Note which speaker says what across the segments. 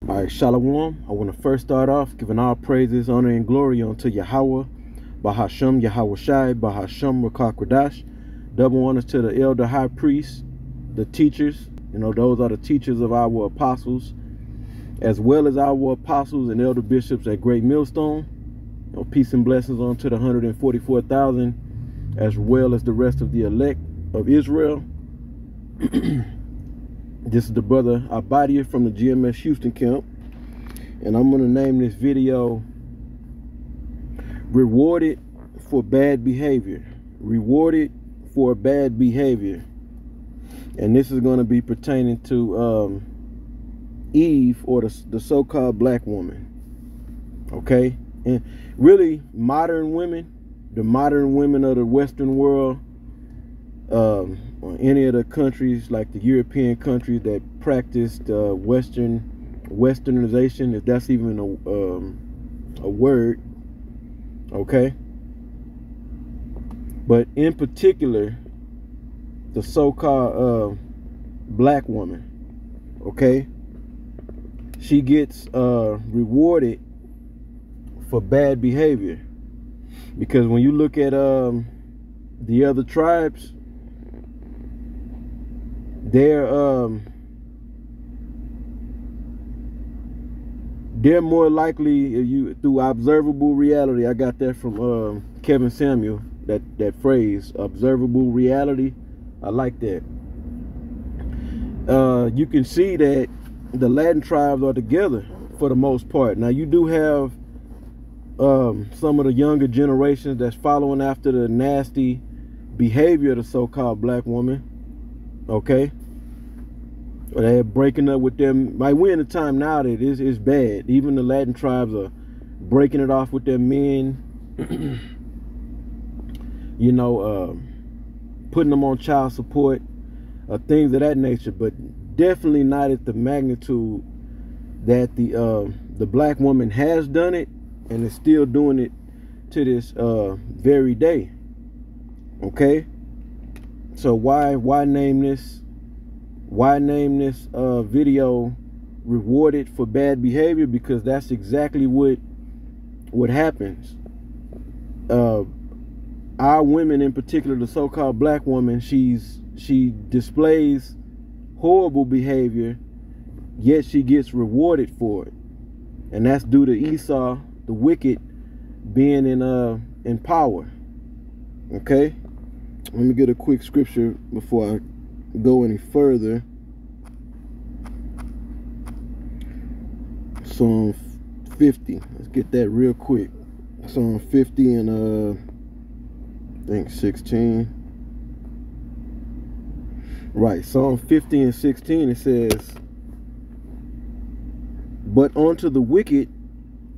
Speaker 1: All right, Shalom. I want to first start off giving all praises, honor, and glory unto Yahweh, Bahasham Yahweh Shai, Bahasham Rakakwadash. Double honors to the elder high priest, the teachers. Those are the teachers of our apostles, as well as our apostles and elder bishops at Great Millstone. Peace and blessings unto the 144,000, as well as the rest of the elect of Israel. This is the brother Abadia from the GMS Houston camp, and I'm going to name this video Rewarded for Bad Behavior. Rewarded for bad behavior. And this is going to be pertaining to Eve, or the so-called black woman. Okay? And really, modern women, the modern women of the Western world, or any of the countries like the European countries that practiced westernization, if that's even a word, okay? But in particular, the so-called black woman, okay? She gets rewarded for bad behavior, because when you look at the other tribes, they're more likely, through observable reality. I got that from Kevin Samuel, that phrase, observable reality. I like that. You can see that the Latin tribes are together for the most part. Now you do have some of the younger generations that's following after the nasty behavior of the so-called black woman. Okay, they're breaking up with them. Like, we're in a time now that it's bad. Even the Latin tribes are breaking it off with their men. Putting them on child support, things of that nature. But definitely not at the magnitude that the black woman has done it, and is still doing it to this very day. Okay. So why name this video Rewarded for Bad Behavior? Because that's exactly what happens. Our women, in particular, the so-called black woman, she displays horrible behavior, yet she gets rewarded for it, and that's due to Esau, the wicked, being in power. Okay. Let me get a quick scripture before I go any further. Psalm 50. Let's get that real quick. Psalm 50 and I think 16. Right. Psalm 50 and 16. It says, "But unto the wicked,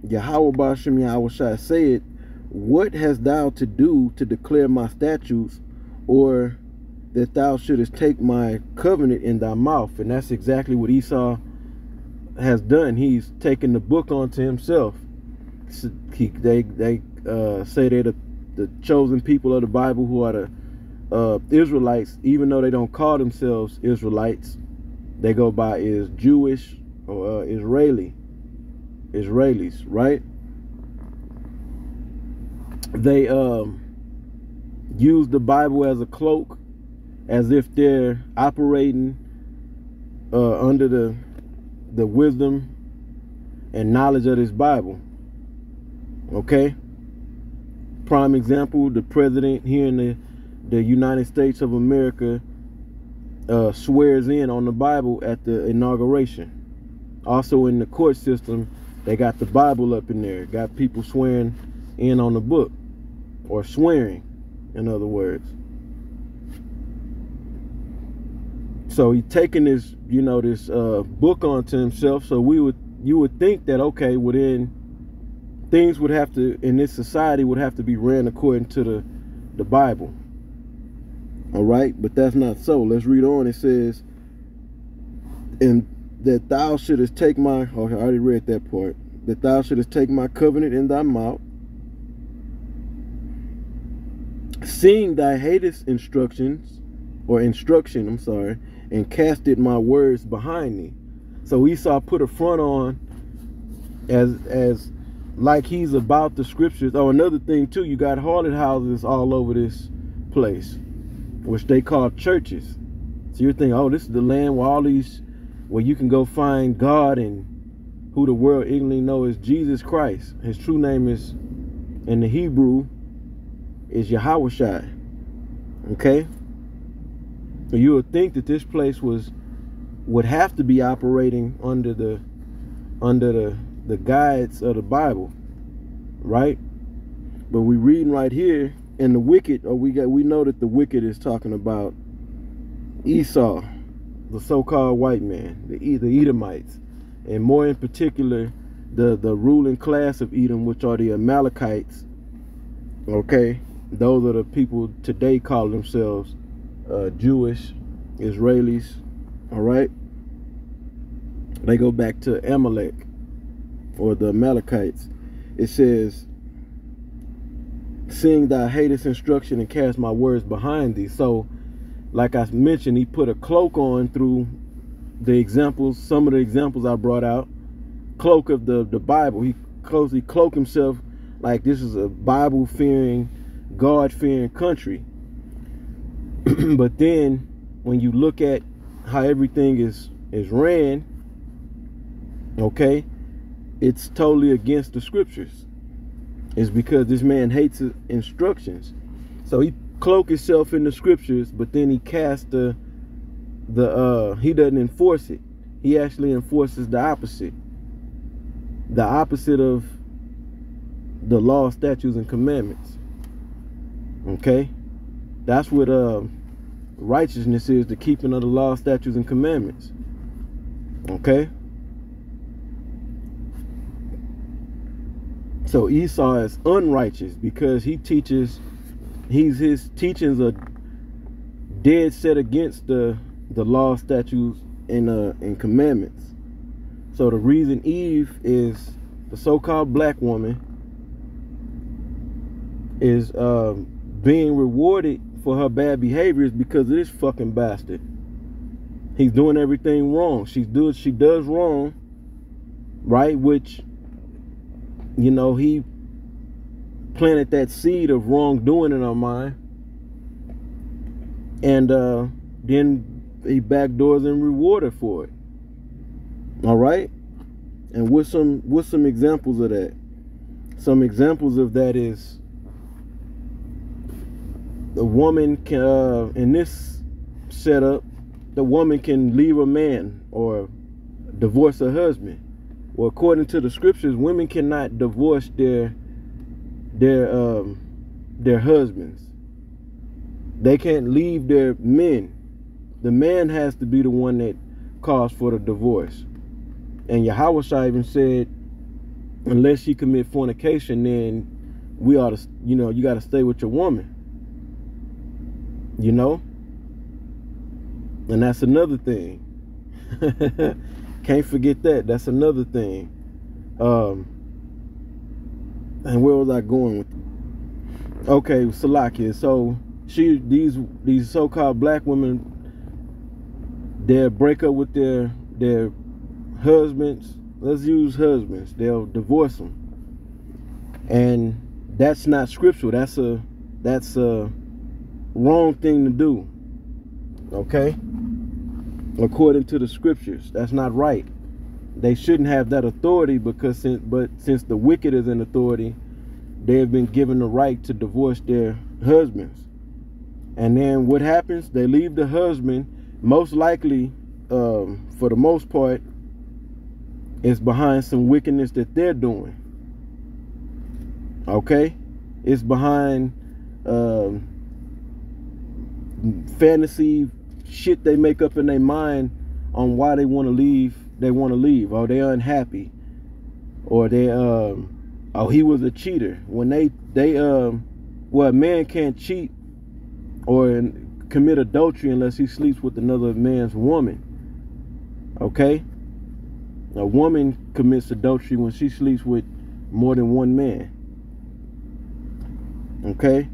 Speaker 1: Yahweh Ba'ashem Yahweh Shai said, What hast thou to do to declare my statutes, or that thou shouldest take my covenant in thy mouth?" And that's exactly what Esau has done. He's taken the book onto himself. They say they're the chosen people of the Bible, who are the Israelites, even though they don't call themselves Israelites. They go by is Jewish or Israelis, right? They use the Bible as a cloak, as if they're operating under the wisdom and knowledge of this Bible. Okay? Prime example, the president here in the United States of America swears in on the Bible at the inauguration. Also in the court system, they got the Bible up in there. Got people swearing in on the book, or swearing, in other words. So he's taking this, this book onto himself. So you would think that, okay, well then things would have to, in this society, would have to be ran according to the Bible. All right, but that's not so. Let's read on. It says, "And that thou shouldest take my," okay, I already read that part. "That thou shouldest take my covenant in thy mouth, seeing thou hatest instruction, and casted my words behind thee." So Esau put a front on as like he's about the scriptures. Oh, another thing too, you got harlot houses all over this place, which they call churches. So you're thinking, oh, this is the land where you can go find God, and who the world ignorantly knows is Jesus Christ. His true name is, in the Hebrew, is Yahushua. Okay? So you would think that this place would have to be operating under the guides of the Bible, right? But we reading right here, and the wicked, we know that the wicked is talking about Esau, the so-called white man, the Edomites, and more in particular, the ruling class of Edom, which are the Amalekites. Okay, those are the people today call themselves Jewish Israelis. All right, they go back to Amalek, or the Amalekites. It says, seeing thou hatest instruction and cast my words behind thee. So, like I mentioned, he put a cloak on through the examples, some of the examples I brought out. Cloak of the Bible. He cloaked himself like this is a Bible-fearing, God-fearing country. But then, when you look at how everything is ran, okay, it's totally against the scriptures. It's because this man hates instructions. So he cloaked himself in the scriptures, but then he cast he doesn't enforce it. He actually enforces the opposite. The opposite of the law, statutes, and commandments. Okay? That's what righteousness is, the keeping of the law, statutes, and commandments. Okay? So Esau is unrighteous because his teachings are dead set against the law, statutes, and commandments. So the reason Eve is the so-called black woman is being rewarded for her bad behavior is because of this fucking bastard. He's doing everything wrong. She does wrong, right? Which, you know, he planted that seed of wrongdoing in her mind, and then he backdoors and reward her for it. All right, and what's some examples of that? Some examples of that is the woman can, in this setup, the woman can leave a man or divorce her husband. Well, according to the scriptures, women cannot divorce their husbands. They can't leave their men. The man has to be the one that calls for the divorce. And Yahushua even said, unless you commit fornication, then we ought to, you got to stay with your woman. You know? And that's another thing. Can't forget that. That's another thing. And where was I going with it? Okay, Salakia. So these so-called black women, they'll break up with their husbands. Let's use husbands. They'll divorce them, and that's not scriptural. That's a wrong thing to do. Okay, according to the scriptures, that's not right. They shouldn't have that authority because since the wicked is in authority, they have been given the right to divorce their husbands. And then what happens? They leave the husband, most likely, for the most part, is behind some wickedness that they're doing. Okay? It's behind fantasy shit they make up in their mind on why they want to leave. Or they're unhappy, or they oh, he was a cheater. When well, a man can't cheat or commit adultery unless he sleeps with another man's woman. Okay? A woman commits adultery when she sleeps with more than one man. Okay?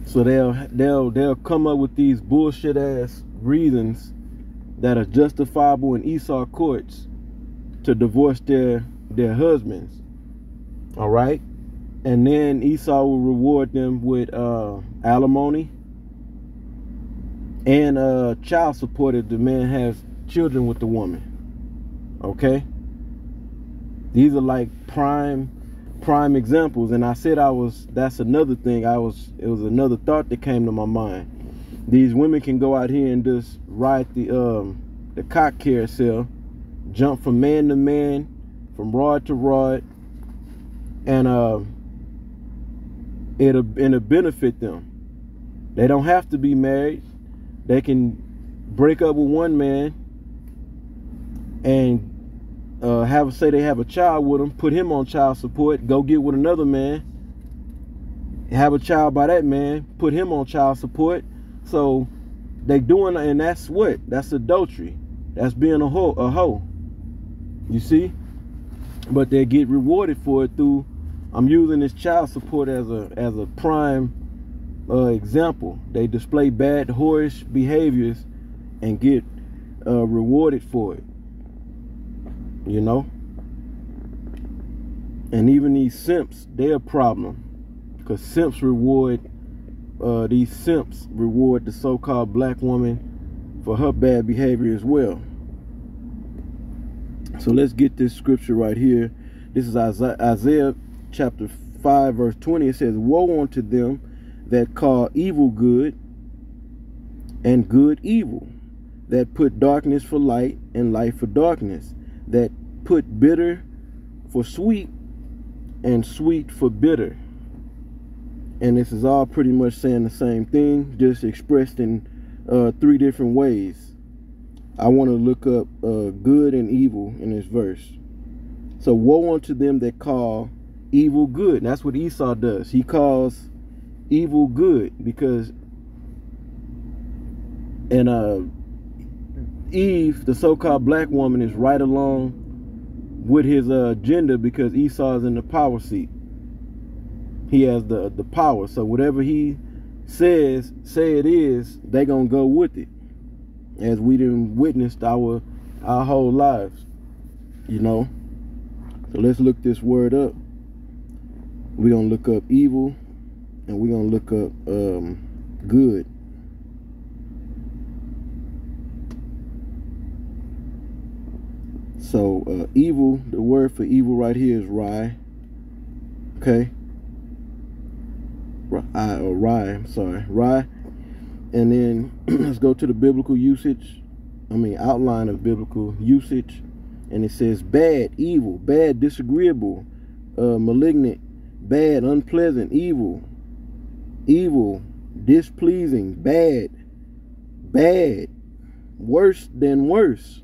Speaker 1: So they'll come up with these bullshit ass reasons that are justifiable in Esau courts to divorce their husbands. All right, and then Esau will reward them with alimony and child support if the man has children with the woman. Okay, these are like prime examples. And I said that's another thing. It was another thought that came to my mind. These women can go out here and just ride the cock carousel, jump from man to man, from rod to rod, and it'll benefit them. They don't have to be married. They can break up with one man and say they have a child with him, put him on child support, go get with another man, have a child by that man, put him on child support. So they doing, and that's what? That's adultery. That's being a hoe. You see? But they get rewarded for it through, I'm using this child support as a prime example. They display bad, whorish behaviors and get rewarded for it. You know? And even these simps, they're a problem. Because simps reward the so-called black woman for her bad behavior as well. So let's get this scripture right here. This is Isaiah chapter 5 verse 20. It says, "Woe unto them that call evil good and good evil, that put darkness for light and light for darkness, that put bitter for sweet and sweet for bitter." And this is all pretty much saying the same thing, just expressed in 3 different ways. I want to look up good and evil in this verse. So, woe unto them that call evil good. And that's what Esau does. He calls evil good because, and Eve, the so-called black woman, is right along with his agenda because Esau is in the power seat. He has the power. So whatever he say it is, they gonna go with it. As we done witnessed our whole lives, you know. So let's look this word up. We're gonna look up evil, and we're gonna look up good. So evil, the word for evil right here is rye. Okay. Rye. And then let's go to the biblical usage. Outline of biblical usage. And it says bad, evil, bad, disagreeable, malignant, bad, unpleasant, evil, displeasing, bad, worse than worse,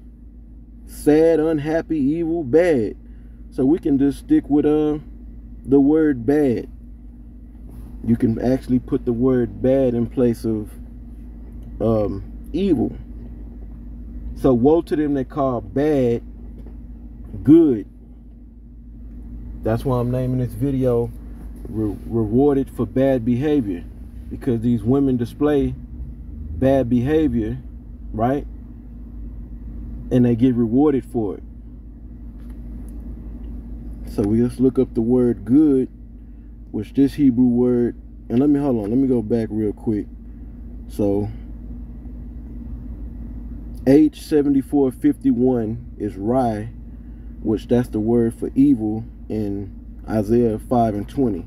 Speaker 1: sad, unhappy, evil, bad. So we can just stick with the word bad. You can actually put the word bad in place of evil. So woe to them that call bad good. That's why I'm naming this video rewarded for bad behavior, because these women display bad behavior, right? And they get rewarded for it. So we just look up the word good, which this Hebrew word, and let me go back real quick. So H7451 is rye, which that's the word for evil in Isaiah 5 and 20.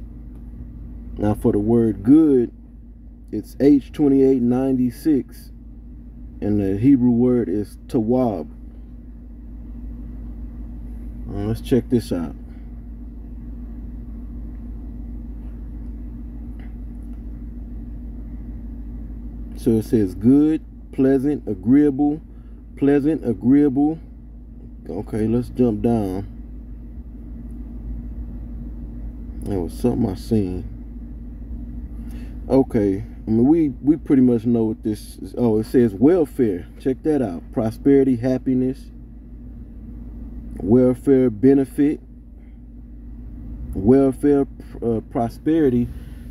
Speaker 1: Now for the word good, it's H2896, and the Hebrew word is tawab. Let's check this out. So it says good, pleasant, agreeable, pleasant, agreeable. Okay, let's jump down. That was something I seen. Okay, we pretty much know what this is. Oh, it says welfare. Check that out. Prosperity, happiness, welfare, benefit, welfare, prosperity.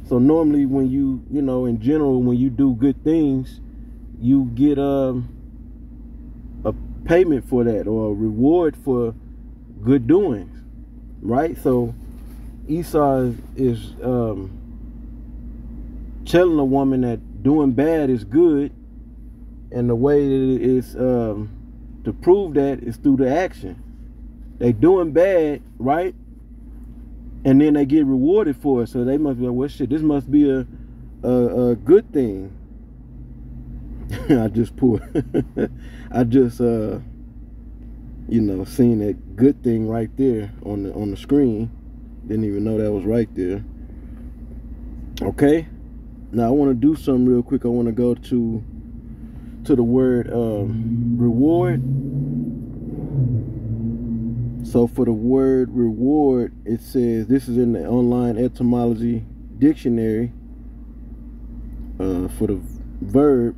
Speaker 1: So normally when you know, in general, when you do good things, you get payment for that, or a reward for good doings, right? So Esau is telling a woman that doing bad is good, and the way that it is to prove that is through the action. They doing bad, right? And then they get rewarded for it. So they must be like, well, shit, this must be a good thing. I just seen that good thing right there on the screen. Didn't even know that was right there. Okay. Now I want to do something real quick. I want to go to the word reward. So for the word reward, it says, this is in the online etymology dictionary. For the verb,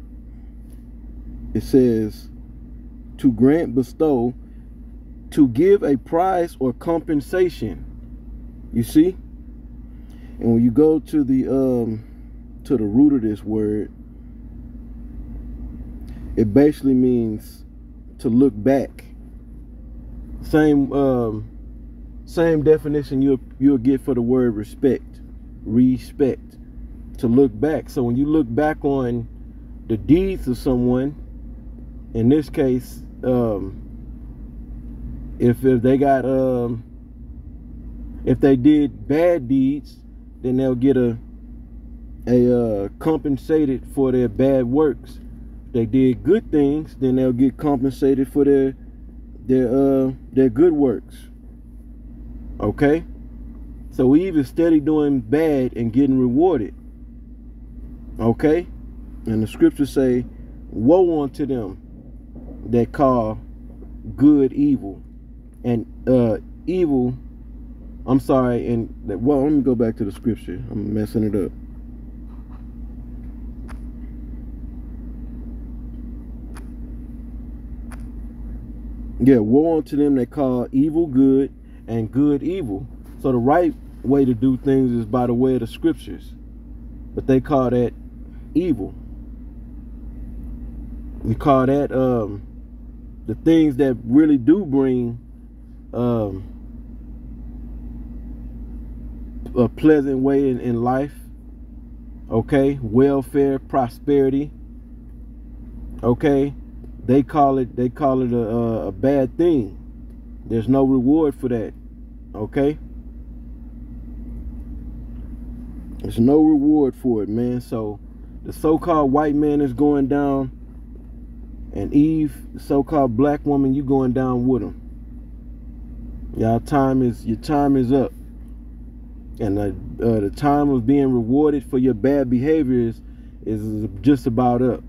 Speaker 1: it says to grant, bestow, to give a prize or compensation. You see? And when you go to the root of this word, it basically means to look back. Same definition you'll get for the word respect. Respect. To look back. So when you look back on the deeds of someone, in this case, if they got if they did bad deeds, then they'll get a compensated for their bad works. If they did good things, then they'll get compensated for their good works. Okay? So we even steady doing bad and getting rewarded. Okay? And the scriptures say, woe unto them that call good evil, and evil, I'm sorry, and well, let me go back to the scripture. I'm messing it up. Yeah, woe unto them that call evil good and good evil. So the right way to do things is by the way of the scriptures, but they call that evil. We call that the things that really do bring a pleasant way in life. Okay, welfare, prosperity. Okay, they call it a bad thing. There's no reward for that. Okay, there's no reward for it, man. So the so-called white man is going down, and Eve, the so-called black woman, you going down with them. Your time is up, and the time of being rewarded for your bad behavior is just about up,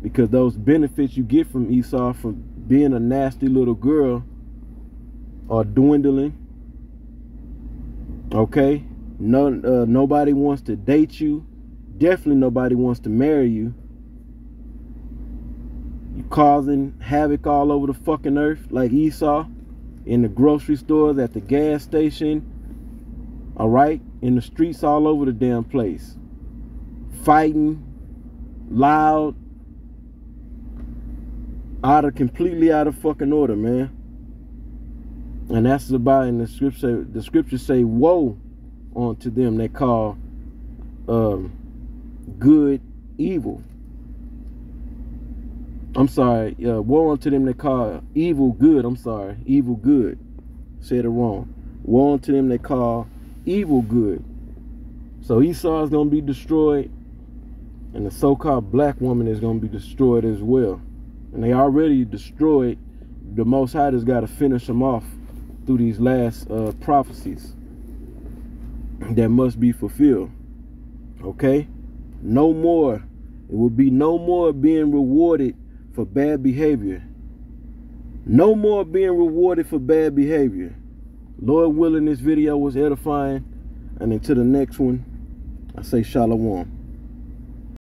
Speaker 1: because those benefits you get from Esau, from being a nasty little girl, are dwindling. Okay, nobody wants to date you. Definitely nobody wants to marry you. You're causing havoc all over the fucking earth like Esau, in the grocery stores, at the gas station, all right, in the streets all over the damn place, fighting, loud, completely out of fucking order, man. And that's about, in the scripture. The scriptures say, woe unto them that call good evil. I'm sorry, woe unto them that call evil good. I'm sorry, evil good. Said it wrong. Woe unto them that call evil good. So Esau is going to be destroyed, and the so-called black woman is going to be destroyed as well. And they already destroyed. The Most High has got to finish them off through these last prophecies that must be fulfilled. Okay? No more. It will be no more being rewarded for bad behavior. No more being rewarded for bad behavior. Lord willing, this video was edifying. And until the next one, I say shalom.